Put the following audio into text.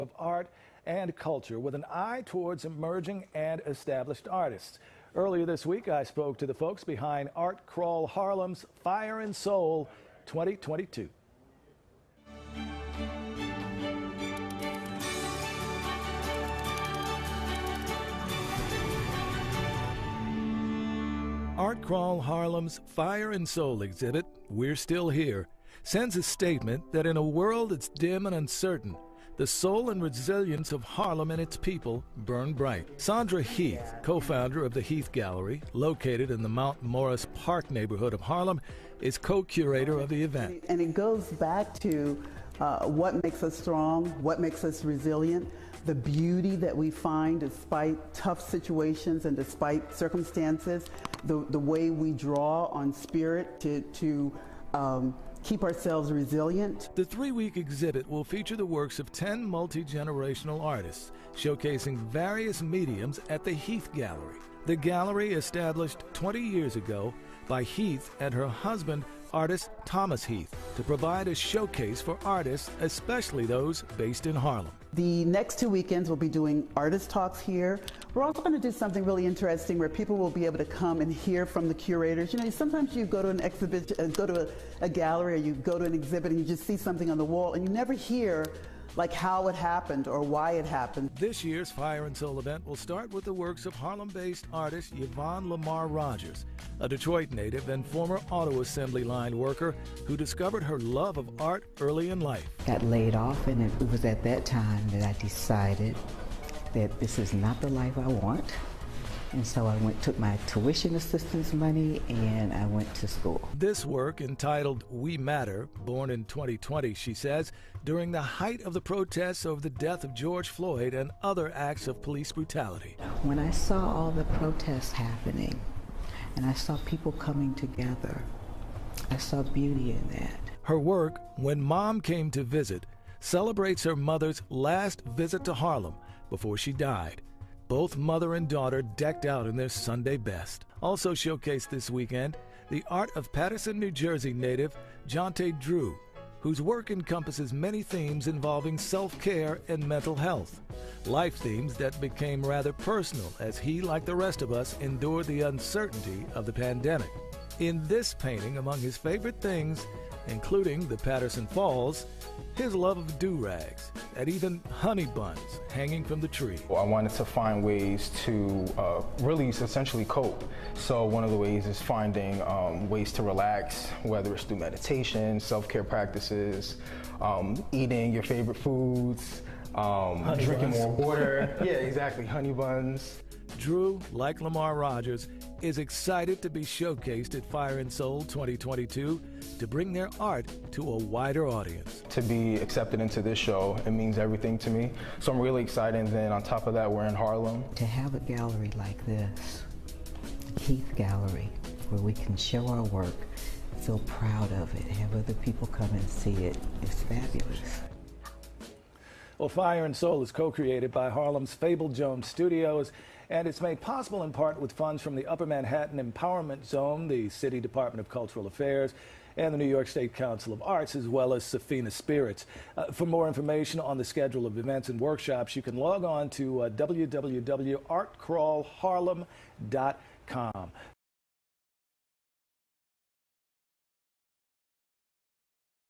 of art and culture with an eye towards emerging and established artists. Earlier this week, I spoke to the folks behind ArtCrawl Harlem's Fire and Soul 2022. ArtCrawl Harlem's Fire and Soul exhibit, We're Still Here, sends a statement that in a world that's dim and uncertain, the soul and resilience of Harlem and its people burn bright. Sandra Heath, co-founder of the Heath Gallery, located in the Mount Morris Park neighborhood of Harlem, is co-curator of the event. And it goes back to what makes us strong, what makes us resilient, the beauty that we find despite tough situations and despite circumstances, the way we draw on spirit to keep ourselves resilient. The three-week exhibit will feature the works of 10 multi-generational artists, showcasing various mediums at the Heath Gallery. The gallery, established 20 years ago by Heath and her husband, artist Thomas Heath, to provide a showcase for artists, especially those based in Harlem. The next 2 weekends we'll be doing artist talks here. We're also going to do something really interesting where people will be able to come and hear from the curators. You know, sometimes you go to an exhibition, go to a gallery, or you go to an exhibit and you just see something on the wall and you never hear like how it happened or why it happened. This year's Fire and Soul event will start with the works of Harlem-based artist Yvonne Lamar Rogers, a Detroit native and former auto assembly line worker who discovered her love of art early in life. Got laid off, and it was at that time that I decided that this is not the life I want. And so I took my tuition assistance money and I went to school. This work, entitled We Matter, born in 2020, she says, during the height of the protests over the death of George Floyd and other acts of police brutality. When I saw all the protests happening and I saw people coming together, I saw beauty in that. Her work, When Mom Came to Visit, celebrates her mother's last visit to Harlem before she died. Both mother and daughter decked out in their Sunday best. Also showcased this weekend, the art of Paterson, New Jersey native Jonte Drew, whose work encompasses many themes involving self-care and mental health. Life themes that became rather personal as he, like the rest of us, endured the uncertainty of the pandemic. In this painting, among his favorite things, including the Patterson Falls, his love of do-rags, and even honey buns hanging from the tree. I wanted to find ways to really essentially cope. So one of the ways is finding ways to relax, whether it's through meditation, self-care practices, eating your favorite foods, drinking more water. Yeah, exactly, honey buns. Drew, like Lamar Rogers, is excited to be showcased at Fire and Soul 2022 to bring their art to a wider audience. To be accepted into this show, it means everything to me. So I'm really excited, and then on top of that, we're in Harlem. To have a gallery like this, Heath Gallery, where we can show our work, feel proud of it, have other people come and see it, it's fabulous. Well, Fire and Soul is co-created by Harlem's Fable Jones Studios, and it's made possible in part with funds from the Upper Manhattan Empowerment Zone, the City Department of Cultural Affairs, and the New York State Council of Arts, as well as Safina Spirits. For more information on the schedule of events and workshops, you can log on to www.artcrawlharlem.com.